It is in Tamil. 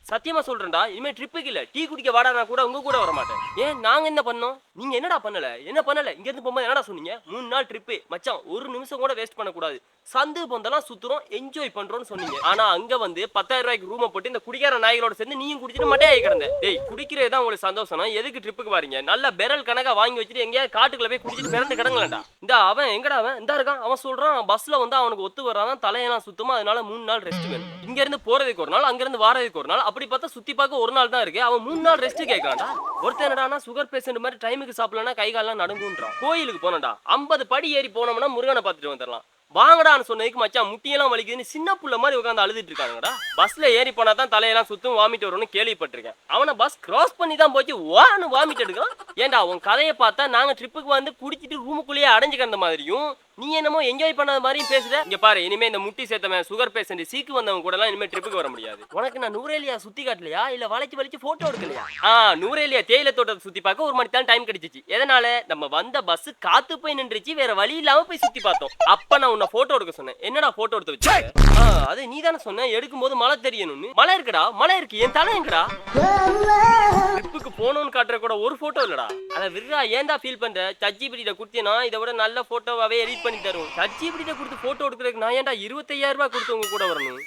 சத்தியமா சொல்றேன்டா, இனிமே ட்ரிப்புக்கு இல்ல டீ குடிக்க வாடானா கூட உங்க கூட வர மாட்டேன். ஏன் நாங்க என்ன பண்ணோம்? நீங்க என்னடா பண்ணல? என்ன பண்ணல? இங்க இருந்து போகும்போது என்னடா சொன்னீங்க? 3 நாள் ட்ரிப்பு மச்சான், ஒரு நிமிஷம் கூட வேஸ்ட் பண்ணக்கூடாது. சந்து பொந்தெல்லாம் சுத்துறோம், என்ஜாய் பண்றோம்னு சொன்னீங்க. ஆனா அங்க வந்து 10,000 ரூபாய்க்கு ரூம போட்டு இந்த குடிகார நாய்களோட சேர்ந்து நீயும் குடிச்சிட்டு மட்டையாகி கிடந்த. டேய் குடிக்கிறது தான் உங்களுக்கு சந்தோஷம்னா எதுக்கு ட்ரிப்புக்கு வாரீங்க? நல்ல பெரல் கணக்கா வாங்கி வச்சுட்டு எங்கேயாவது காட்டுக்குள்ள போய் குடிச்சிட்டு பிறந்து கிடங்களேன்டா. இந்த அவன் எங்கடா அவன்? இந்தா இருக்கான். அவன் சொல்றான் பஸ்ல வந்து அவனுக்கு ஒத்து வராதான், தலையெல்லாம் சுத்துமா, அதனால 3 நாள் ரெஸ்ட் வேணும். இங்க இருந்து போறதுக்கு ஒரு நாள், அங்க இருந்து வாரதுக்கு ஒரு நாள். அப்படி பார்த்தா சுத்தி பார்க்க ஒரு நாள் தான் இருக்கு. அவன் 3 நாள் ரெஸ்ட் கேட்கறான்டா. ஒருத்தன் என்னடானா சுகர் பேஷண்ட் மாதிரி டைமுக்கு சாப்பிடலன்னா கை கால்லாம் நடுங்குன்றான். கோயிலுக்கு போனடா 50 படி ஏறி போனோம்னா முருகனை பார்த்துட்டு வந்துடலாம். வாங்கடான்னு சொன்னதுக்கு மச்சான் முட்டியெல்லாம் வலிக்குதுன்னு சின்ன புள்ள மாதிரி உட்காந்து அழுதுட்டு இருக்காங்கடா. பஸ்ல ஏறி போனா தான் தலையெல்லாம் சுத்தும், வாமிட் வரும்னு கேள்விப்பட்டிருக்கேன். அவனை பஸ் கிராஸ் பண்ணி தான் போச்சு வான்னு வாமிட் எடுக்கிறான். ஏன்டா உன் கதையை பார்த்தா நாங்க ட்ரிப்புக்கு வந்து குடிச்சிட்டு ரூமுக்குள்ளேயே அடைஞ்சு கிடந்த மாதிரியும், நீ என்னமோ என்ஜாய் பண்ணாத மாதிரியும் பேசுற. இங்க பாரு, இனிமே இந்த முட்டி சேர்த்தவன் சுகர் பேஷண்ட் சீக்கு வந்தவங்க கூட எல்லாம் இனிமே ட்ரிப்புக்கு வர முடியாது. உனக்கு நான் நூரேலியா சுத்தி காட்டலையா இல்ல வளைச்சு வளைச்சு போட்டோ எடுக்கலையா? நூரேலியா தேயிலை தோட்டத்தை சுத்தி பார்க்க 1 மணி தான் டைம் கிடைச்சிச்சு. எதனால? நம்ம வந்த பஸ் காத்து போய் நின்றுச்சு, வேற வழி இல்லாம போய் சுத்தி பார்த்தோம். அப்ப நான் உன்னை போட்டோ எடுக்க சொன்னேன். என்னடா போட்டோ எடுத்து வச்சு? அது நீ தானே சொன்ன எடுக்கும் போது மழை தெரியணும்னு. மழை இருக்குடா, மழை இருக்கு, என் தலை எங்கடா? ட்ரிப்புக்கு போகணும்னு காட்டுற கூட ஒரு போட்டோ இல்லடா. அதை விடுறா, ஏன்டா ஃபீல் பண்ற? ChatGPT கொடுத்தேனா இதை விட நல்ல போட்டோவாவே எடிட் பண்ணி தரும். ChatGPT கொடுத்து போட்டோ எடுக்கிறதுக்கு நான் ஏன்டா 25,000 ரூபாய் கொடுத்து உங்க கூட வரணும்?